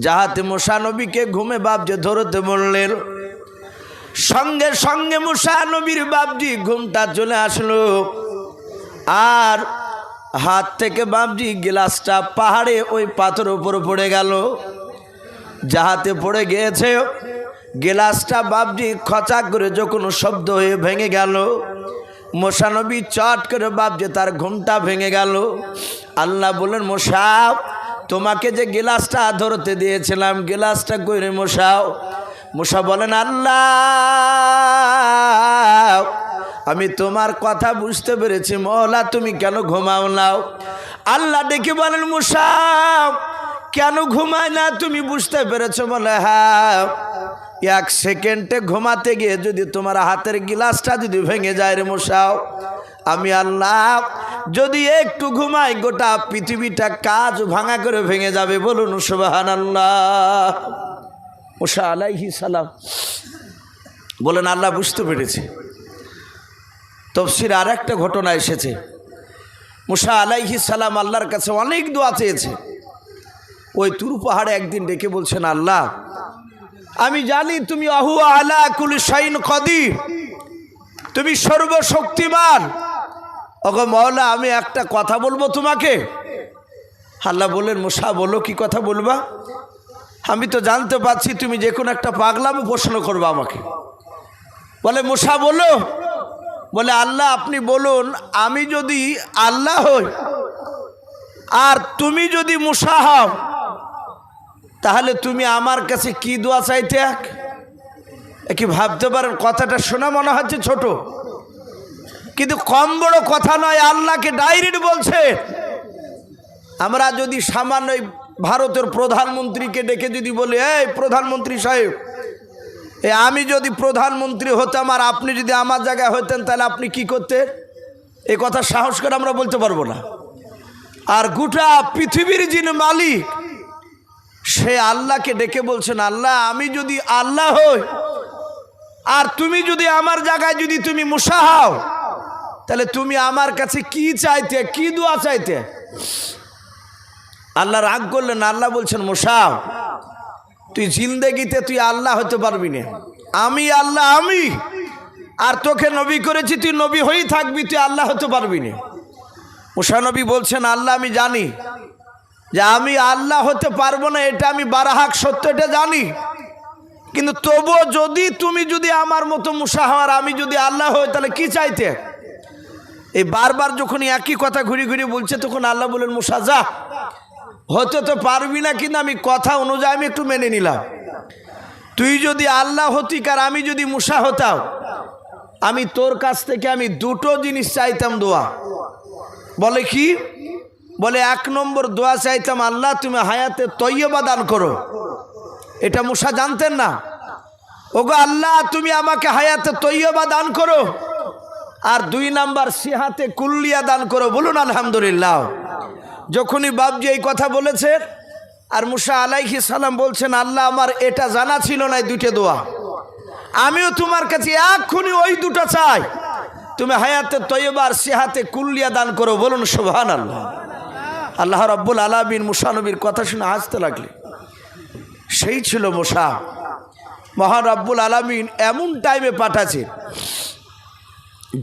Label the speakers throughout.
Speaker 1: যাহাতে মুসা নবীকে ঘুমে বাপজি ধরতে বললেন। সঙ্গে সঙ্গে মুসা নবীর বাপজি ঘুমটা চলে আসলো, আর হাত থেকে বাপজি গ্লাসটা পাহাড়ে ওই পাথর উপর পড়ে গেল। যাহাতে পড়ে গিয়েছে, গ্লাসটা বাপজি খচাক করে যখন শব্দ হয়ে ভেঙে গেল, মুসা নবী চট করে বাপজি তার ঘুমটা ভেঙে গেল। আল্লাহ বলেন, মুসা তোমাকে যে গ্লাসটা ধরতে দিয়েছিলাম, গ্লাসটা কইরে মুসাও। মুসা বলেন, আল্লাহ আমি তোমার কথা বুঝতে পেরেছি, মওলা তুমি কেন ঘুমাও নাও? আল্লাহ ডেকে বলেন, মুসা কেন ঘুমায় না তুমি বুঝতে পেরেছো? বলে, হ্যাঁ, 1 সেকেন্ডে ঘুমাতে গিয়ে যদি তোমার হাতের গ্লাসটা যদি ভেঙে যায় রে মুসাও, আমি আল্লাহ যদি একটু ঘুমাই গোটা পৃথিবীটা কাজ ভাঙা করে ভেঙে যাবে। বলুন সুবহানাল্লাহ। মুসা আলাইহিস সালাম বলেন, আল্লাহ বুঝতে পেরেছি। তাফসীরে আর একটা ঘটনা এসেছে, মুসা আলাইহিস সালাম আল্লাহর কাছে অনেক দোয়া চেয়েছে। ওই তুর পাহাড়ে একদিন ডেকে বলছেন, আল্লাহ আমি জানি তুমি আহুয়া আলা কুল্লি শাইইন কাদির, তুমি সর্বশক্তিমান। ওগো মওলা আমি একটা কথা বলবো তোমাকে। আল্লাহ বলেন, মুসা বলো, কি কথা বলবা? আমি তো জানতে পারছি তুমি যে কোনো একটা পাগলামো প্রশ্ন করবা আমাকে। বলে, মুসা বলো। বলে, আল্লাহ আপনি বলুন, আমি যদি আল্লাহ হই আর তুমি যদি মুসা হও, তাহলে তুমি আমার কাছে কি দোয়া চাইতে? কি ভাবতে পারেন? কথাটা শোনা মনে হচ্ছে ছোট, কিন্তু কম বড় কথা নয়। আল্লাহকে ডাইরেক্ট বলছে। আমরা যদি সামান্য ভারতের প্রধানমন্ত্রীকে ডেকে যদি বলি, এই প্রধানমন্ত্রী সাহেব, আমি যদি প্রধানমন্ত্রী হতাম আর আপনি যদি আমার জায়গায় হতেন, তাহলে আপনি কি করতেন? এই কথা সাহস করে আমরা বলতে পারবো না। আর গোটা পৃথিবীর যিনি মালিক, সে আল্লাহকে ডেকে বলছেন, আল্লাহ আমি যদি আল্লাহ হই আর তুমি যদি আমার জায়গায় যদি তুমি মুসা হও, তাহলে তুমি আমার কাছে কি চাইতে, কি দোয়া চাইতে? আল্লাহ রাগ করলেন। আল্লাহ বলছেন, মুসা তুই জিন্দেগিতে তুই আল্লাহ হতে পারবি না। আমি আল্লাহ, আমি আর তোকে নবী করেছি, তুই নবী হয়েই থাকবি, তুই আল্লাহ হতে পারবি না। মুসা নবী বলছেন, আল্লাহ আমি জানি যে আমি আল্লাহ হতে পারবো না, এটা আমি বারাহাক সত্য, এটা জানি, কিন্তু তবুও যদি তুমি যদি আমার মতো মুসা হওয়ার আমি যদি আল্লাহ হই, তাহলে কি চাইতে? এই বারবার যখন একই কথা ঘুরি ঘুরি বলছে, তখন আল্লাহ বলেন, মুসা যা, হতে তো পারবি না, কিন্তু আমি কথা অনুযায়ী আমি একটু মেনে নিলাম। তুই যদি আল্লাহ হতি আর আমি যদি মুসা হতাম, আমি তোর কাছ থেকে আমি দুটো জিনিস চাইতাম দোয়া। বলে কি? বলে 1 নম্বর দোয়া চাইতাম, আল্লাহ তুমি হায়াতে তৈয়বা দান করো। এটা মুসা জানতেন না। ওগো আল্লাহ তুমি আমাকে হায়াতে তৈয়বা দান করো। আর 2 নাম্বার সিহাতে কুল্লিয়া দান করো। বলুন আলহামদুলিল্লাহ। যখনই বাপজি এই কথা বলেছেন, আর মুসা আলাইহিস সালাম বলছেন, আল্লাহ আমার এটা জানা ছিল না, 2টে দোয়া আমিও তোমার কাছে এক্ষুনি ওই 2টা চাই, তুমি হায়াতে তৈয়বা আর সিহাতে কুল্লিয়া দান করো। বলুন সুবহানাল্লাহ। আল্লাহ রাব্বুল আলামিন মুসা নবীর কথা শুনে হাসতে লাগলেন। সেই ছিল মুসা। মহান রাব্বুল আলামিন এমন টাইমে পাঠাচ্ছে,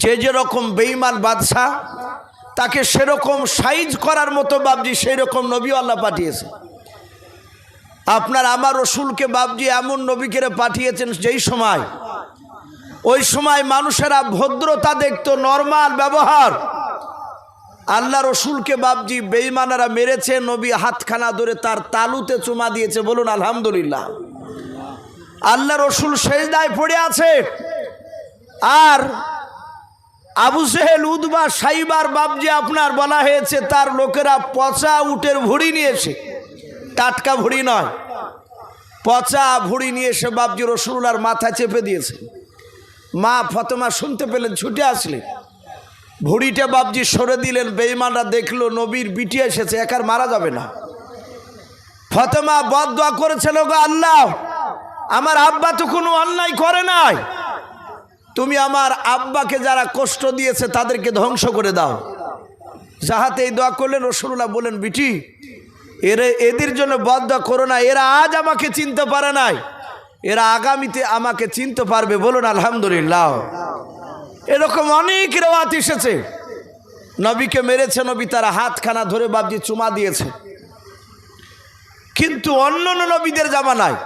Speaker 1: যে যেরকম বেঈমান বাদশা তাকে সেরকম সাইজ করার মতো বাপজি সেই রকম নবী আল্লাহ পাঠিয়েছে। আপনার আমার রসুলকে বাপজি এমন নবীকে পাঠিয়েছেন যেই সময়, ওই সময় মানুষেরা ভদ্রতা দেখতো, নরমাল ব্যবহার। আল্লাহ রসুলকে বাপজি বেঈমানেরা মেরেছে, নবী হাতখানা ধরে তার তালুতে চুমা দিয়েছে। বলুন আলহামদুলিল্লাহ। আল্লাহ রসুল সেজদায় পড়ে আছে, আর আবু জেহেল, উতবা, সাইবার বাপজি আপনার বলা হয়েছে তার লোকেরা পচা উটের ভুঁড়ি নিয়েছে, টাটকা ভুঁড়ি নয়, পচা ভুঁড়ি নিয়ে এসে বাপজি রসুল্লাহর মাথায় চেপে দিয়েছে। মা ফাতেমা শুনতে পেলেন, ছুটে আসলেন, ভুঁড়িটা বাপজি সরে দিলেন। বেঈমানরা দেখলো নবীর বিটি এসেছে, একার মারা যাবে না। ফাতেমা বদদোয়া করেছিল, গো আল্লাহ আমার আব্বা তো কোনো অন্যায় করে নাই, তুমি আমার আব্বাকে যারা কষ্ট দিয়েছে তাদেরকে ধ্বংস করে দাও। যাহাতে এই দোয়া করলেন, রাসূলুল্লাহ বলেন, বিটি এদের জন্য বদদোয়া করো না। এরা আজ আমাকে চিনতে পারে নাই, এরা আগামীতে আমাকে চিনতে পারবে। বলুন আলহামদুলিল্লাহ। এরকম অনেক রেওয়াত এসেছে, নবীকে মেরেছে, নবী তারা হাতখানা ধরে বাবজি চুমা দিয়েছে। কিন্তু অন্য নবীদের জামানায়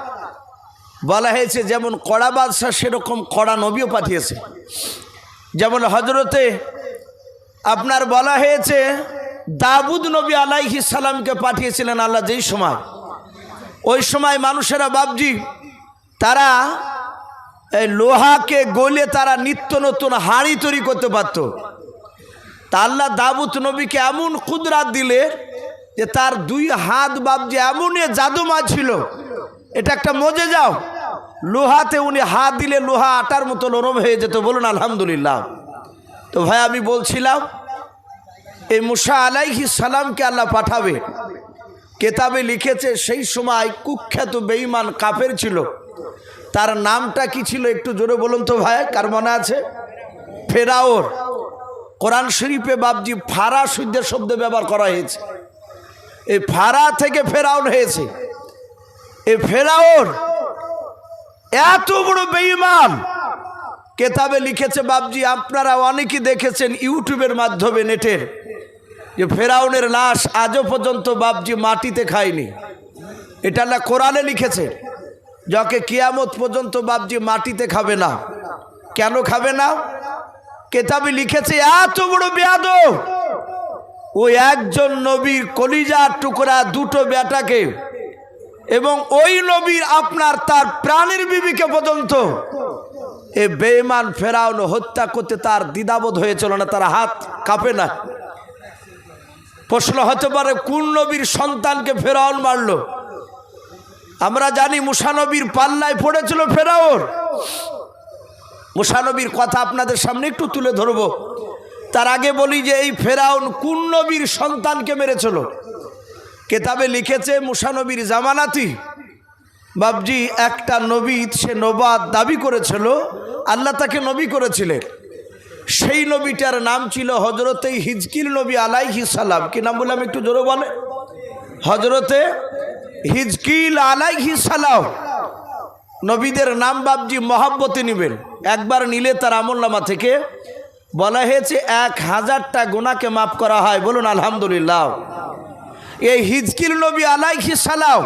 Speaker 1: বলা হয়েছে যেমন কড়া বাদশাহ সেরকম কড়া নবীও পাঠিয়েছে। যেমন হজরতে আপনার বলা হয়েছে দাউদ নবী আলাইহিস সালামকে পাঠিয়েছিলেন আল্লাহ যেই সময়, ওই সময় মানুষেরা বাবজি তারা এই লোহাকে গলে তারা নিত্য নতুন হাঁড়ি তৈরি করতে পারত। তা আল্লাহ দাউদ নবীকে এমন কুদরাত দিলে যে তার 2 হাত বাবজি এমন জাদুমা ছিল, এটা একটা মজেজাও। লোহাতে উনি হাত দিলে লোহা আটার মতো নরম হয়ে যেত। বলুন আলহামদুলিল্লাহ। তো ভাই আমি বলছিলাম এই মুসা আলাইহিস সালামকে আল্লাহ পাঠাবে, কেতাবে লিখেছে সেই সময় কুখ্যাত বেঈমান কাফের ছিল, তার নামটা কি ছিল একটু জোরে বলুন তো ভাই, কার মনে আছে? ফেরাউন। কোরআন শরীফে বাবজি ফারা সুদ্দের শব্দ ব্যবহার করা হয়েছে। এই ফারা থেকে ফেরাউন হয়েছে। এই ফেরাউন এত বড় বেঈমান, কেতাবে লিখেছে বাবজি, আপনারা অনেকেই দেখেছেন ইউটিউবের মাধ্যমে নেটের, যে ফেরাউনের লাশ আজও পর্যন্ত বাবজি মাটিতে খায়নি। এটা আল্লাহ কোরআনে লিখেছে, যাকে কিয়ামত পর্যন্ত বাবজি মাটিতে খাবে না। কেন খাবে না? কেতাবে লিখেছে এত বড় বেয়াদব, ওই একজন নবীর কলিজার টুকরা 2টো বেটাকে এবং ওই নবীর আপনার তার প্রাণের বিবিকে পর্যন্ত এই বেঈমান ফেরাউন হত্যা করতে তার দ্বিধাবোধ হয়েছিল না, তার হাত কাঁপে না। প্রশ্ন হতে পারে কোন নবীর সন্তানকে ফেরাউন মারল? আমরা জানি মুসা নবীর পাল্লায় পড়েছিল ফেরাউন। মুসা নবীর কথা আপনাদের সামনে একটু তুলে ধরব। তার আগে বলি যে এই ফেরাউন কোন নবীর সন্তানকে মেরেছিল? কেতাবে লিখেছে মুসা নবীর জামানাতি বাবজি একটা নবী, সে নবাদ দাবি করেছিল, আল্লাহ তাকে নবী করেছিলেন। সেই নবীটার নাম ছিল হজরতে হিজকিল নবী আলাইহিস সালাম। কি নাম বললাম একটু জোরে বলে? হজরতে হিজকিল আলাইহিস সালাম। নবীদের নাম বাবজি মহাব্বতে নেবেন, একবার নিলে তার আমলনামা থেকে বলা হয়েছে 1000টা গুনাহকে মাফ করা হয়। বলুন আলহামদুলিল্লাহ। এই হিজকিল নবী আলাইহিস সালাম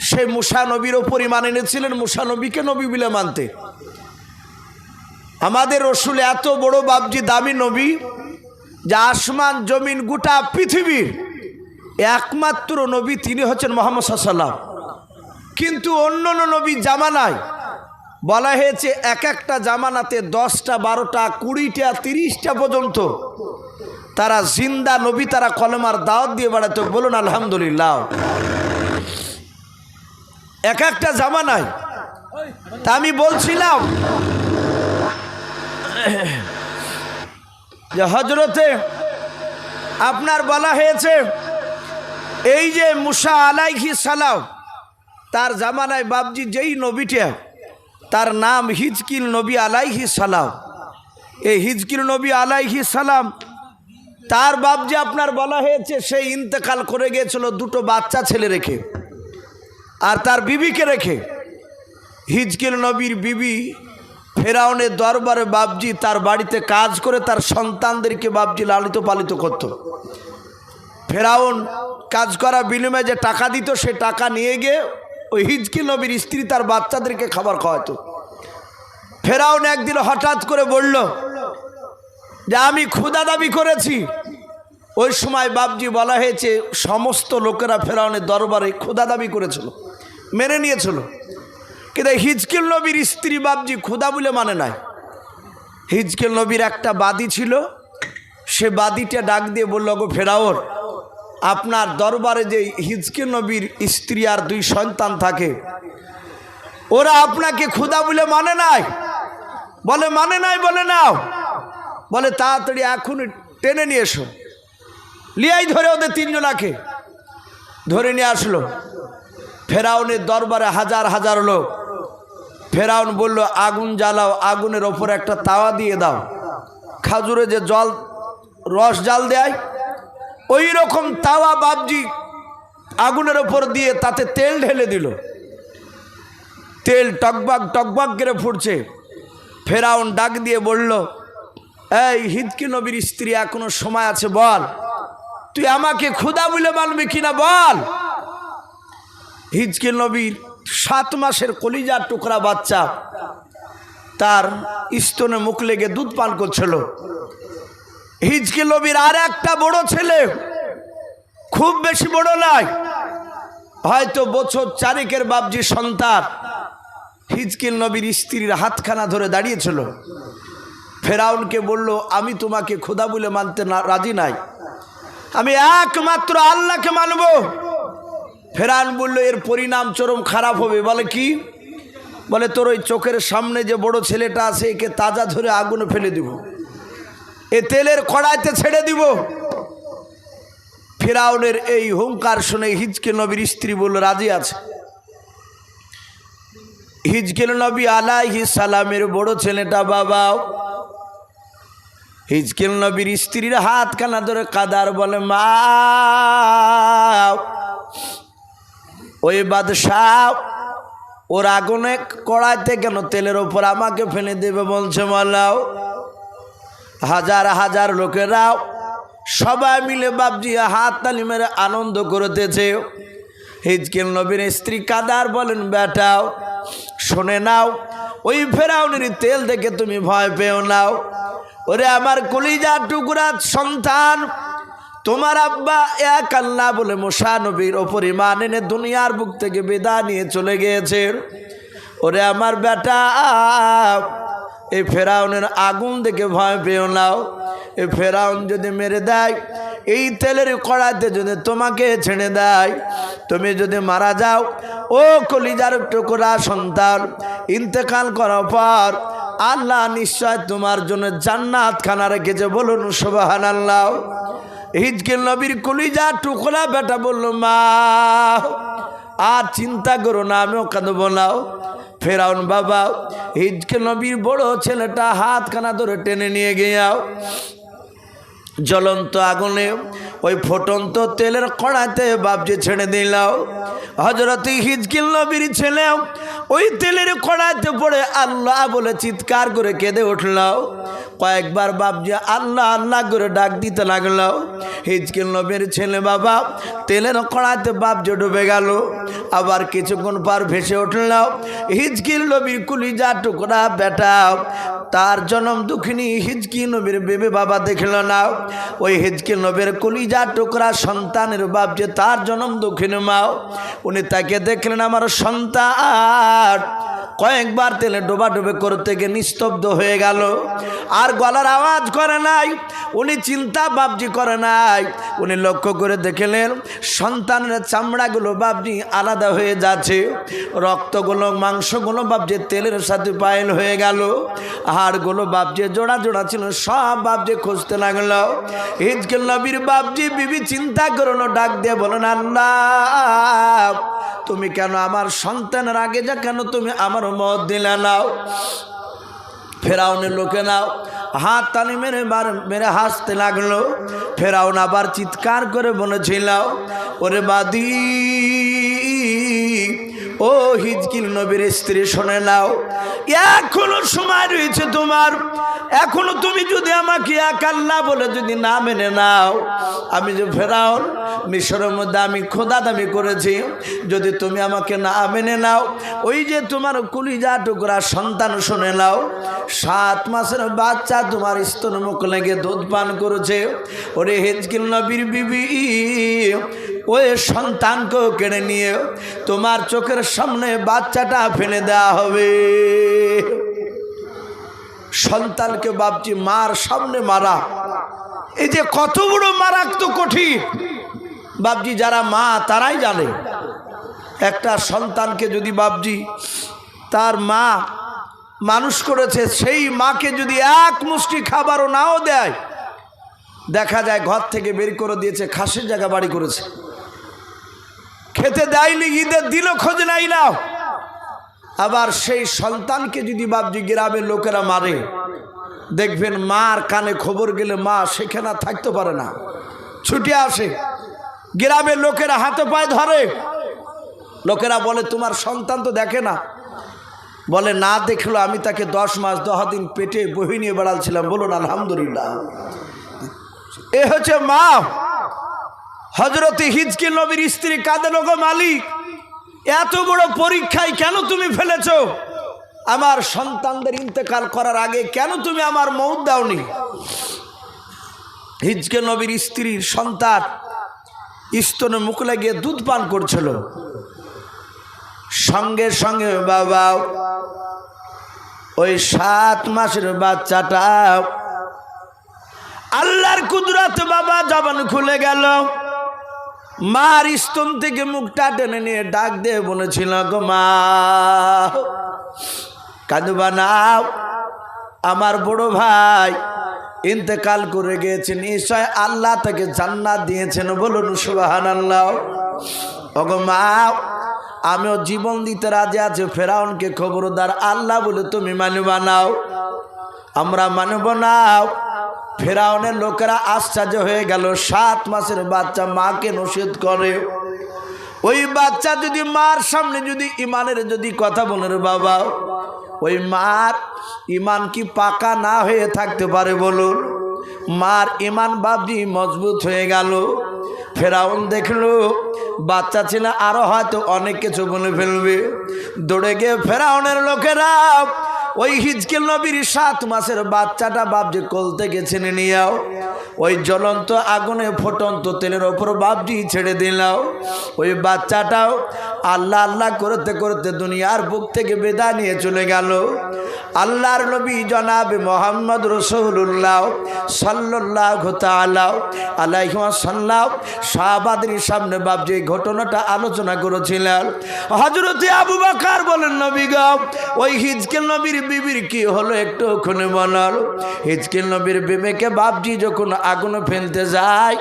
Speaker 1: সে মুসা নবীর ওপরই মানে এনেছিলেন, মুসা নবীকে নবী বলে মানতে। আমাদের রসুল এত বড় বাবজি দামি নবী, যা আসমান জমিন গোটা পৃথিবীর একমাত্র নবী তিনি হচ্ছেন মুহাম্মদ সাল্লাল্লাহু আলাইহি ওয়াসাল্লাম। কিন্তু অন্য নবী জামানায় বলা হয়েছে এক একটা জামানাতে 10টা 12টা 20টা 30টা পর্যন্ত তারা জিন্দা নবী, তারা কলেমার দাওয়াত দিয়ে বেড়াতো। বলুন আলহামদুলিল্লাহ। এক একটা জামানায়। তা আমি বলছিলাম যে হজরতে আপনার বলা হয়েছে এই যে মুসা আলাইহিস সালাম, তার জামানায় বাবজি যেই নবীটা, তার নাম হিজকিল নবী আলাইহিস সালাম। এই হিজকিল নবী আলাইহিস সালাম তার বাবজি আপনার বলা হয়েছে সে ইন্তেকাল করে গিয়েছিল 2টো বাচ্চা ছেলে রেখে আর তার বিবিকে রেখে। হিজকিল নবীর বিবি ফেরাউনের দরবারে বাবজি তার বাড়িতে কাজ করে তার সন্তানদেরকে বাবজি লালিত পালিত করত। ফেরাউন কাজ করা বিনিময়ে যে টাকা দিত, সে টাকা নিয়ে গিয়ে ওই হিজকিল নবীর স্ত্রী তার বাচ্চাদেরকে খাবার খাওয়াতো। ফেরাউন একদিন হঠাৎ করে বলল যে আমি ক্ষুধা দাবি করেছি। ওই সময় বাবজি বলা হয়েছে সমস্ত লোকেরা ফেরাউনের দরবারে ক্ষুধা দাবি করেছিল, মেনে নিয়েছিল। কিন্তু হিজকিল নবীর স্ত্রী বাবজি ক্ষুধা বলে মানে নাই। হিজকিল নবীর একটা বাদী ছিল, সে বাদীটা ডাক দিয়ে বলল, গো ফেরাউন, আপনার দরবারে যে হিজকিল নবীর স্ত্রী আর 2 সন্তান থাকে, ওরা আপনাকে ক্ষুধা বলে মানে নাই। বলে মানে নাই? বলে নাও। বলে তাড়াতাড়ি এখন টেনে নিয়ে এসো। লিয়াই ধরে ওদের 3 জনাকে ধরে নিয়ে আসলো। ফেরাউনের দরবারে হাজার হাজার লোক। ফেরাউন বলল আগুন জ্বালাও, আগুনের ওপর একটা তাওয়া দিয়ে দাও, খাজুরে যে জল রস জাল দেয় ওই রকম তাওয়া বাবজি আগুনের ওপর দিয়ে তাতে তেল ঢেলে দিল। তেল টকবাক টকবাক করে ফুটছে। ফেরাউন ডাক দিয়ে বলল, এই হিজকিল নবীর স্ত্রী, এখনো সময় আছে, বল তুই আমাকে খোদা বলে মানবি কিনা বল। হিজকিল নবীর 7 মাসের কলিজার টুকরা বাচ্চা তার স্তনে মুখ লেগে দুধ পান করছিল। হিজকিল নবীর আর একটা বড় ছেলে, খুব বেশি বড় নয়, হয়তো বছর 4 বাবজি সন্তান, হিজকিল নবীর স্ত্রীর হাতখানা ধরে দাঁড়িয়েছিল। ফেরাউনকে বলল, আমি তোমাকে খোদা বলে মানতে রাজি নাই, আমি একমাত্র আল্লাহকে মানব। ফেরাউন বলল, এর পরিণাম চরম খারাপ হবে। বলে কি? বলে তোর ওই চোখের সামনে যে বড় ছেলেটা আছে একে তাজা ধরে আগুনে ফেলে দিব, এ তেলের কড়াইতে ছেড়ে দিব। ফেরাউনের এই হুঙ্কার শুনে হিজকিল নবীর স্ত্রী বলল, রাজি আছে। হিজকিল নবী আলাইহিস সালামের বড় ছেলেটা বাবা হিজকিল নবীর স্ত্রীর হাত কানা ধরে কাদার বলে, মা ওই বাদশাহ ওর আগুনে কড়াইতে কেন তেলের ওপর আমাকে ফেলে দেবে বলছে মালাও। হাজার হাজার লোকেরাও সবাই মিলে বাবজি হাত তালি মেরে আনন্দ করতেছে। হিজকিল নবীর স্ত্রী কাদার বলেন, বেটাও শুনে নাও, ওই ফেরাউনের তেল দেখে তুমি ভয় পেও নাও। ওরে আমার কলিজা টুকরা সন্তান, তোমার আব্বা এক আল্লাহ বলে মুসা নবীর ওপর ঈমান এনে দুনিয়ার বুক থেকে বিদায় নিয়ে চলে গিয়েছে। ওরে আমার বেটা, এই ফেরাউনের আগুন দেখে ভয় পেও নাও। এই ফেরাউন যদি মেরে দেয়, এই তেলের কড়াইতে যদি তোমাকে ছেড়ে দেয়, তুমি যদি মারা যাও, ও কলিজার টুকরা সন্তান, ইন্তেকাল করার পর আল্লাহ নিশ্চয় তোমার জন্য জান্নাত খানা রেখেছে। বলুন সুবহানাল্লাহ। হিজকিল নবীর কলিজা টুকরা বেটা বলল, মা আর চিন্তা করো না, আমিও কাঁদব না। ফেরাউন বাবা হিজকিল নবীর বড় ছেলেটা হাতখানা ধরে টেনে নিয়ে গিয়াও জ্বলন্ত আগুনে ওই ফুটন্ত তেলের কড়াইতে বাবজি ছেড়ে দিলাও। হযরত হিজকিল নবীর ছেলে ওই তেলের কড়াইতে পড়ে আল্লাহ বলে চিৎকার করে কেঁদে উঠল। কয়েকবার বাবজি আল্লাহ আল্লাহ করে ডাক দিতে লাগলো। হিজকিল নবীর ছেলে বাবা তেলের কড়াইতে বাবজি ডুবে গেল। আবার কিছুক্ষণ পর ভেসে উঠল হিজকিল নবীর কলিজা টুকরা বেটা। তার জন্ম দুঃখিনী হিজকিল নবীর বেবে বাবা দেখল না। ওই হিজকিল নবীর কলিজা টুকরা সন্তানের বাপ যে তার জন্ম দুঃখিনী মা, উনি তাকে দেখলেন আমার সন্তান কয়েকবার তেলে ডোবাডুবে করতে গিয়ে নিস্তব্ধ হয়ে গেল। আর গলার আওয়াজ করে নাই, উনি চিন্তা বাবজি করে নাই। উনি লক্ষ্য করে দেখলেন সন্তানের চামড়াগুলো বাবজি আলাদা হয়ে যাচ্ছে, রক্তগুলো মাংসগুলো বাবজি তেলের সাথে পায়েল হয়ে গেল, হাড়গুলো বাবজি জোড়া জোড়া ছিল সব বাবজি খুঁজতে লাগলো। হিজকিল নবীর বাবজি বিবি চিন্তা করলো, ডাক দিয়ে বলেন, আল্লাহ তুমি কেন আমার সন্তানের আগে যা কেন তুমি আমার মত দিলে নাও। ফেরাউনের লোকে নাও হাত তালি মেরে মেরে হাসতে লাগলো। ফেরাউন আবার চিৎকার করে বলেছিল, ওরে বাদি ও হিজকিল নবীর স্ত্রী শুনে নাও, এখনো সময় রয়েছে তোমার। এখনো তুমি যদি আমাকে এক আল্লাহ বলে যদি না মেনে নাও, আমি যে ফেরাউন মিশরের মধ্যে আমি খোদা দামি করেছি, যদি তুমি আমাকে না মেনে নাও, ওই যে তোমার কলিজা টুকরা সন্তান শুনে নাও, 7 মাসের বাচ্চা তোমার স্তন মুখ লেগে দুধ পান করেছে। ওরে হিজকিল নবীর বিবি, ওই সন্তানকেও কেড়ে নিয়ে তোমার চোখের সামনে বাচ্চাটা ফেলে দেওয়া হবে। সন্তানকে বাপজি মার সামনে মারা, এই যে কত বড় মারাত্মক কঠিন বাপজি, যারা মা তারাই জানে। একটা সন্তানকে যদি বাপজি তার মা মানুষ করেছে, সেই মাকে যদি এক মুষ্টি খাবারও নাও দেয়, দেখা যায় ঘর থেকে বের করে দিয়েছে, খাসির জায়গা বাড়ি করেছে, খেতে দেয়নি, ঈদের দিনও খোঁজ নাই নাও। আবার সেই সন্তানকে যদি বাপজি গ্রামের লোকেরা মারে, দেখবেন মার কানে খবর গেলে মা সেখানে থাকতে পারে না, ছুটে আসে, গ্রামের লোকেরা হাতে পায়ে ধরে, লোকেরা বলে তোমার সন্তান তো দেখে না, বলে না দেখলো, আমি তাকে 10 মাস 10 দিন পেটে বহি নিয়ে বেড়ালছিলাম। বলুন আলহামদুলিল্লাহ। এ হচ্ছে মা। হযরত হিজকিল নবীর স্ত্রী কাঁদেন, ওগো মালিক, এত বড় পরীক্ষায় কেন তুমি ফেলেছো? আমার সন্তানদের ইন্তেকাল করার আগে কেন তুমি আমার মউত দাওনি? হিজকিল নবীর স্ত্রীর সন্তান স্তনে মুখ লাগিয়ে দুধ পান করছিল, সঙ্গে সঙ্গে বাবা ওই 7 মাসের বাচ্চাটা আল্লাহর কুদরত বাবা জবান খুলে গেল। মার স্তন থেকে মুখটা টেনে নিয়ে ডাক দিয়ে বলেছিল, গো মা কাঁদবা না, আমার বড় ভাই ইন্তেকাল করে গিয়েছেন, নিশ্চয় আল্লাহ তাকে জান্নাত দিয়েছেন। বলুন সুবহানাল্লাহ। ওগো মা, আমিও জীবন দিতে রাজি আছি, ফেরাউনকে খবরদার আল্লাহ বলে তুমি মানবা নাও। আমরা মানব নাও। ফেরাউনের লোকেরা আশ্চর্য হয়ে গেল, 7 মাসের বাচ্চা মাকে নসিহত করে। ওই বাচ্চা যদি মার সামনে যদি ইমানের যদি কথা বলে, রে বাবা, ওই মার ইমান কি পাকা না হয়ে থাকতে পারে? বলুন। মার ইমান বাবজি মজবুত হয়ে গেল। ফেরাউন দেখলো বাচ্চা ছিল, আরো হয়তো অনেক কিছু বলে ফেলবে। দৌড়ে গিয়ে ফেরাউনের লোকেরা ওই হিজকিল নবীর 7 মাসের বাচ্চাটা বাবজি কোল থেকে ছিনে নিয়াও, ওই জ্বলন্ত আগুনে ফুটন্ত তেলের ওপর বাবজি ছেড়ে দিলাও। ওই বাচ্চাটাও আল্লাহ আল্লাহ করতে করতে দুনিয়ার বুক থেকে বিদায় নিয়ে চলে গেল। আল্লাহর নবী জনাবে মোহাম্মদ রাসূলুল্লাহ সাল্লাল্লাহু তাআলা আলাইহি ওয়াসাল্লাম সাহাবাদের সামনে বাবজি ঘটনাটা আলোচনা করেছিলেন। হযরত আবু বকর বলেন, নবী গো, ওই হিজকিল নবীর বিবির কি হলো একটু ওখানে বলাল। হিজকিল নবীর বিবিকে বাবজি যখন আগুনে ফেলতে যায়,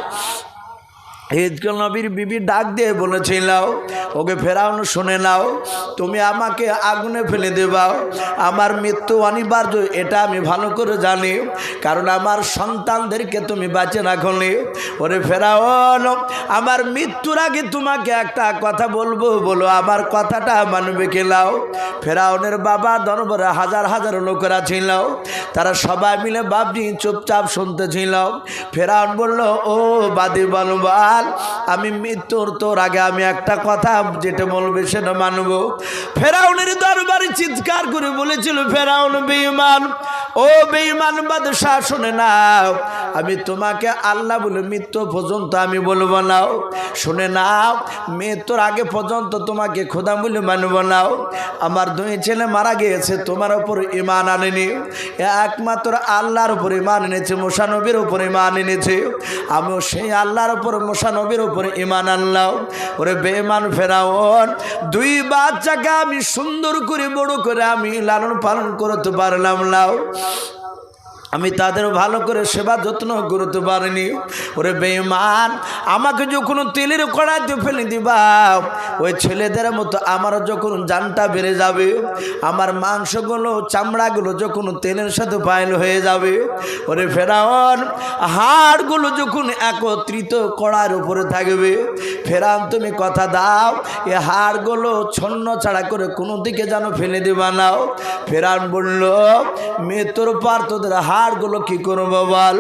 Speaker 1: হিজকিল নবীর বিবি ডাক দিয়ে বলেছিল, ওকে ফেরাউন শুনে নাও, তুমি আমাকে আগুনে ফেলে দেবাও, আমার মৃত্যু অনিবার্য, এটা আমি ভালো করে জানি, কারণ আমার সন্তানদেরকে তুমি বাঁচে রাখনি। ওরে ফেরাউন, আমার মৃত্যুর আগে তোমাকে একটা কথা বলবো, বলো আমার কথাটা মানবে খেলাও। ফেরাউনের বাবা দরবারে হাজার হাজার লোকেরা ছিল, তারা সবাই মিলে বাবজি চুপচাপ শুনতেছিল। ফেরাউন বলল, ও বাদী বলবা, আমি মৃত্যুর তোর আগে আমি একটা কথা যেটা বলবে সেটা মানব। ফেরাউনের দরবারে চিৎকার করে বলেছিল, ফেরাউন বেঈমান, ও বেঈমান বাদশাহ, শুনে নাও, আমি তোমাকে আল্লাহ বলে মৃত্যু পর্যন্ত আমি বলবো নাও। শুনে নাও, মৃত্যুর আগে পর্যন্ত তোমাকে খোদা বলে মানব নাও। আমার 2 ছেলে মারা গিয়েছে, তোমার উপর ঈমান আনেনি, একমাত্র আল্লাহর উপর ঈমান এনেছে, মুসা নবীর উপর ঈমান এনেছে। আমিও সেই আল্লাহর উপর মুসা নবীর উপরে ঈমান আনলাম। ওরে বেঈমান ফেরাউন, 2 বাচ্চাকে আমি সুন্দর করে বড় করে আমি লালন পালন করতে পারলাম না, আমি তাদের ভালো করে সেবা যত্ন করতে পারিনি। ওরে বেঈমান, আমাকে যখন তেলের কড়াইতে ফেলে দিবা, ওই ছেলেদের মতো আমারও যখন জানটা বেড়ে যাবে, আমার মাংসগুলো চামড়াগুলো যখন তেলের সাথে পাইল হয়ে যাবে, ওরে ফেরাউন, হাড়গুলো যখন একত্রিত কড়াইয়ের উপরে থাকবে, ফেরাউন তুমি কথা দাও, এ হাড়গুলো ছন্ন ছাড়া করে কোনো দিকে যেন ফেলে দিবা নাও। ফেরাউন বলল, মৃত্যুর পর তোদের হাড়গুলো কি করবো বল?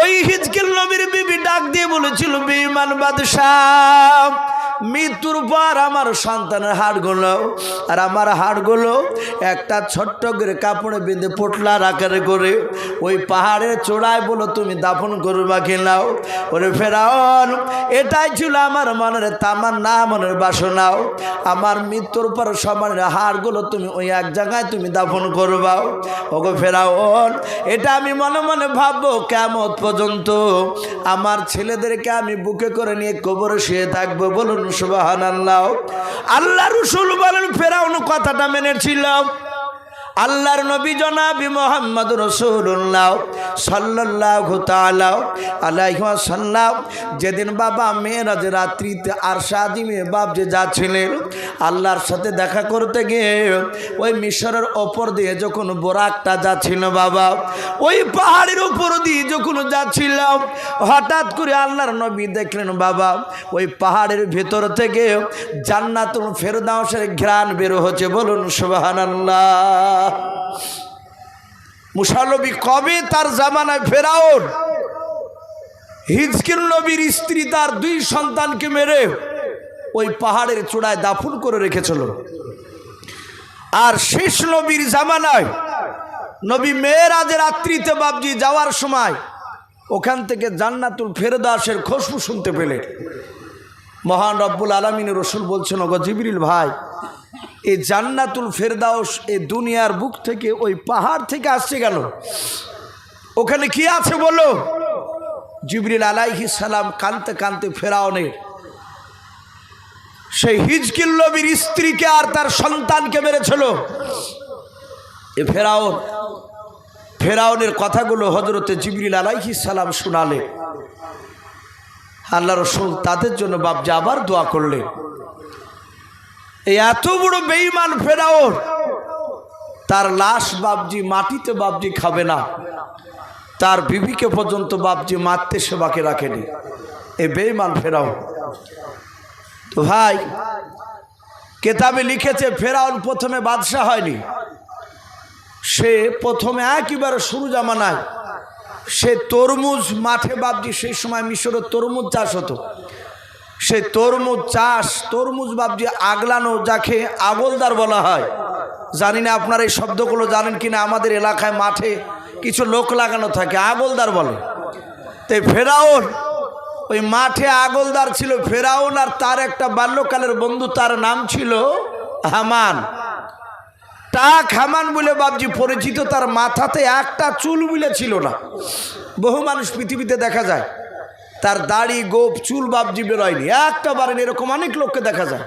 Speaker 1: ওই হিজকিল নবীর বিবি ডাক দিয়ে বলেছিল, বেঈমান বাদশাহ, মৃত্যুর পর আমার সন্তানের হাড়গুলো আর আমার হাড়গুলো একটা ছোট্ট করে কাপড়ে বেঁধে পোটলার আকারে করে ওই পাহাড়ের চূড়ায় বলো তুমি দাফন করবা খেলাও। ওরে ফেরাউন, এটাই ছিল আমার মনের তামান্না, মনের বাসনাও, আমার মৃত্যুর পর সবার হাড়গুলো তুমি ওই এক জায়গায় তুমি দাফন করবাও। ওগো ফেরাউন, এটা আমি মনে মনে ভাববো কিয়ামত পর্যন্ত আমার ছেলেদেরকে আমি বুকে করে নিয়ে কবরে শুয়ে থাকবো। বলুন সুবহানাল্লাহ। আল্লাহ রাসূল বলেন, ফেরাউন কথাটা মেনেছিল। আল্লাহর নবী জনাবি মুহাম্মদ রাসূলুল্লাহ সাল্লাল্লাহু তাআলা আলাইহি ওয়াসাল্লাম যেদিন বাবা মেরাজ রাত্রিতে আরশে আজিমে বাপ যে যাচ্ছিলেন আল্লাহর সাথে দেখা করতে গিয়ে ওই মিশরের ওপর দিয়ে যখন বোরাকটা যাচ্ছিল বাবা, ওই পাহাড়ের উপর দিয়ে যখন যাচ্ছিলাম হঠাৎ করে আল্লাহর নবী দেখলেন বাবা ওই পাহাড়ের ভেতর থেকে জান্নাতুল ফেরদাউসের ঘ্রাণ বের হচ্ছে। বলুন সুবহানাল্লাহ। মুসা নবী কবে তার জামানায় ফেরাউন হিজকিল নবীর স্ত্রী তার 2 সন্তানকে মেরে ওই পাহাড়ের চূড়ায় দাফন করে রেখেছিল, আর শেষ নবীর জামানায় নবী মেরাজের রাত্রিতে বাবজি যাওয়ার সময় ওখান থেকে জান্নাতুল ফেরদাউসের খুশবু শুনতে পেলে মহান রব্বুল আলামিনের রাসূল বলছেন, ওগো জিবরিল ভাই, এই জান্নাতুল ফেরদাউস এই দুনিয়ার বুক থেকে ওই পাহাড় থেকে আসছে গেল, ওখানে কি আছে বলো? জিবরিল আলাইহিস সালাম কাঁদতে কাঁদতে ফেরাউনের সেই হিজকিল নবীর স্ত্রীকে আর তার সন্তানকে মেরেছিল। এ ফেরাউনের কথাগুলো হযরতে জিবরিল আলাইহিস সালাম শোনালে আল্লাহ রাসূল তাদের জন্য বাপজি আবার দোয়া করলেন। এই এত বড় বেঈমান ফেরাউন তার লাশ বাপজি মাটিতে বাপজি খাবে না, তার বিবিকে পর্যন্ত বাপজি মারতে সেবাকে রাখেনি এই বেঈমান ফেরাউন। তো ভাই কেতাবে লিখেছে ফেরাউন প্রথমে বাদশা হয়নি, সে প্রথমে একেবারে শুরু জামানায় সে তরমুজ মাঠে বাপজি সেই সময় মিশরের তরমুজ চাষ হতো, সেই তরমুজ বাপজি আগলানো যাকে আগলদার বলা হয়, জানি না আপনারা এই শব্দগুলো জানেন কিনা, আমাদের এলাকায় মাঠে কিছু লোক লাগানো থাকে আগলদার বলে। তাই ফেরাউন ওই মাঠে আগলদার ছিল ফেরাউন, আর তার একটা বাল্যকালের বন্ধু তার নাম ছিল হামান। টাক হামান বলে বাপজি পরিচিত, তার মাথাতে একটা চুল বলে ছিল না। বহু মানুষ পৃথিবীতে দেখা যায় তার দাড়ি গোপ চুল বাপজি বেরোয়নি, একটা বারেন, এরকম অনেক লোককে দেখা যায়।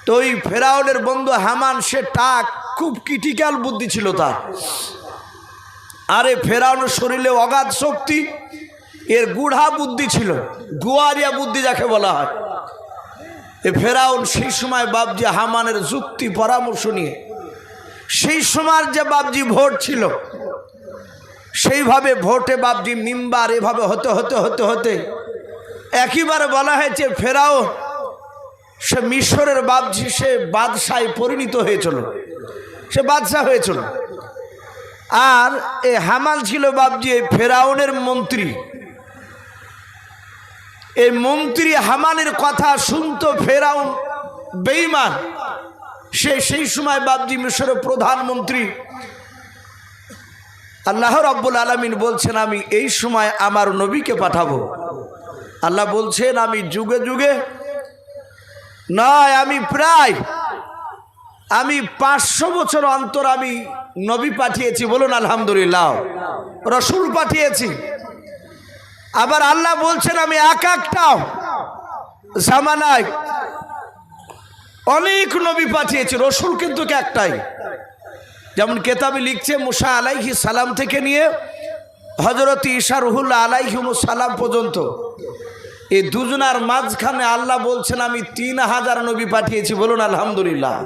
Speaker 1: তো ওই ফেরাউনের বন্ধু হামান সে টাক, খুব ক্রিটিক্যাল বুদ্ধি ছিল তার। আরে ফেরাউনের শরীরে অগাধ শক্তি, এর গুড়া বুদ্ধি ছিল, গুয়ারিয়া বুদ্ধি যাকে বলা হয়। এ ফেরাউন সেই সময় বাপজি হামানের যুক্তি পরামর্শ নিয়ে সেই সময় যে বাপজি ভোট ছিল সেইভাবে ভোটে বাপজি মিম্বার এভাবে হতে হতে হতে হতে একেবারে বলা হয়েছে ফেরাউন সে মিশরের বাপজি সে বাদশায় পরিণত হয়েছিল, সে বাদশাহ হয়েছিল। আর এ হামান ছিল বাপজি এই ফেরাউনের মন্ত্রী। এই মন্ত্রী হামানের কথা শুনতো ফেরাউন বেঈমান, সেই সময় বাপজি মিশরের প্রধানমন্ত্রী। আল্লাহ রাব্বুল আলামিন বলছেন আমি এই সময় আমার নবীকে পাঠাবো। আল্লাহ বলছেন আমি যুগে যুগে নয়, আমি 500 বছর অন্তর আমি নবী পাঠিয়েছি। বলুন আলহামদুলিল্লাহ। রসুল পাঠিয়েছি। আবার আল্লাহ বলছেন আমি একটা জামানায় অনেক নবী পাঠিয়েছি, রসুল কিন্তু একটাই। যেমন কেতাবে লিখছে মুসা আলাইহিস সালাম থেকে নিয়ে হযরত ঈসা রুহুল্লাহ আলাইহিমুস সালাম পর্যন্ত এই দুজনার মাঝখানে আল্লাহ বলছেন আমি 3000 নবী পাঠিয়েছি। বলুন আলহামদুলিল্লাহ।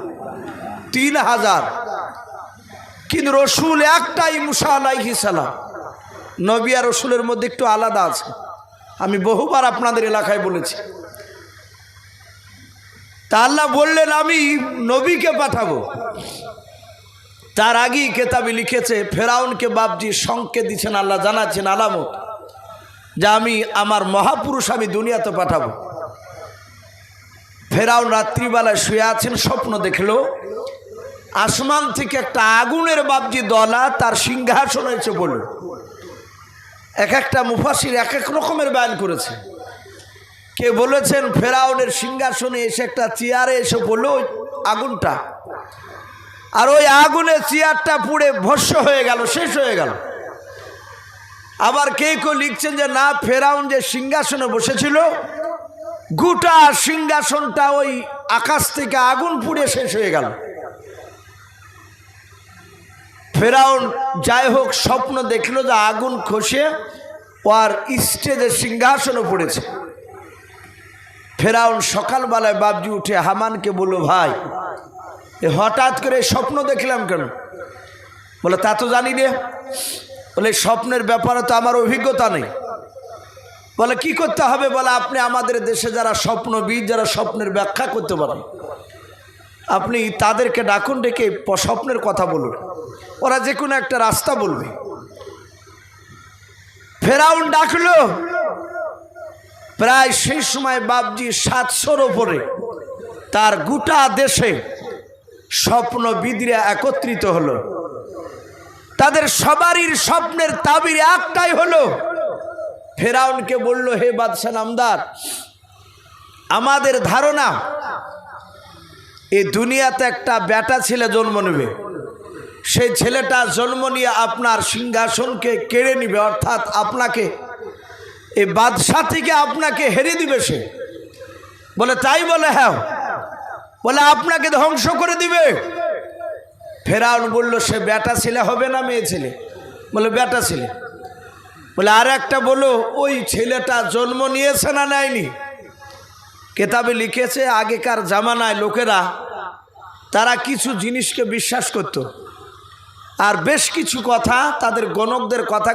Speaker 1: 3000, কিন্তু রসুল একটাই মুসা আলাইহিস সালাম। নবী আর রসুলের মধ্যে একটু আলাদা আছে, আমি বহুবার আপনাদের এলাকায় বলেছি। তা আল্লাহ বললেন আমি নবীকে পাঠাবো। তার আগেই কেতাবে লিখেছে ফেরাউনকে বাপজি সংকেত দিচ্ছেন, আল্লাহ জানাচ্ছেন আলামত যে আমি আমার মহাপুরুষ আমি দুনিয়াতে পাঠাবো। ফেরাউন রাত্রিবেলায় শুয়ে আছেন, স্বপ্ন দেখলো আসমান থেকে একটা আগুনের বাপজি দলা তার সিংহাসন হয়েছে বলে। এক একটা মুফাসির এক এক রকমের বয়ান করেছে। কে বলেছেন ফেরাউনের সিংহাসনে এসে একটা চেয়ারে এসে পড়লো আগুনটা, আর ওই আগুনে চেয়ারটা পুড়ে ভস্ম হয়ে গেল, শেষ হয়ে গেল। আবার কে কেউ লিখছেন যে না, ফেরাউন যে সিংহাসনে বসেছিল গোটা সিংহাসনটা ওই আকাশ থেকে আগুন পুড়ে শেষ হয়ে গেল। ফেরাউন যাই হোক স্বপ্ন দেখলো যে আগুন খসে ওর স্টেজে সিংহাসনও পড়েছে। ফেরাউন সকালবেলায় বাবজি উঠে হামানকে বলল, ভাই এ হঠাৎ করে স্বপ্ন দেখলাম কেন? বলে তা তো জানি রে। বলে স্বপ্নের ব্যাপারে তো আমার অভিজ্ঞতা নেই। বলে কি করতে হবে? বলে আপনি আমাদের দেশে যারা স্বপ্নবিদ, যারা স্বপ্নের ব্যাখ্যা করতে পারেন, আপনি তাদেরকে ডাকুন, ডেকে স্বপ্নের কথা বলুন, ওরা যে কোনো একটা রাস্তা বলবে। ফেরাউন ডাকলো। প্রায় সেই সময় বাবজি 700-র ওপরে তার গোটা দেশে স্বপ্নবিদরা একত্রিত হলো। তাদের সবারই স্বপ্নের তাবির একটাই হলো। ফেরাউনকে বলল, হে বাদশা নামদার, আমাদের ধারণা এই দুনিয়াতে একটা বেটা ছেলে জন্ম নেবে, সেই ছেলেটা জন্ম নিয়ে আপনার সিংহাসনকে কেড়ে নিবে, অর্থাৎ আপনাকে এই বাদশা থেকে আপনাকে হেরে দিবে সে। বলে তাই? বলে হ্যাঁ। বলে আপনাকে ধ্বংস করে দিবে। ফেরাউন বলল, সে বেটা ছেলে হবে না মেয়ে ছেলে? বলে বেটা ছেলে। বলে আর একটা বলো, ওই ছেলেটা জন্ম নিয়েছে না নেয়নি? কেতাবে লিখেছে আগেকার জামানায় লোকেরা তারা কিছু জিনিসকে বিশ্বাস করত, আর বেশ কিছু কথা তাদের গণকদের কথা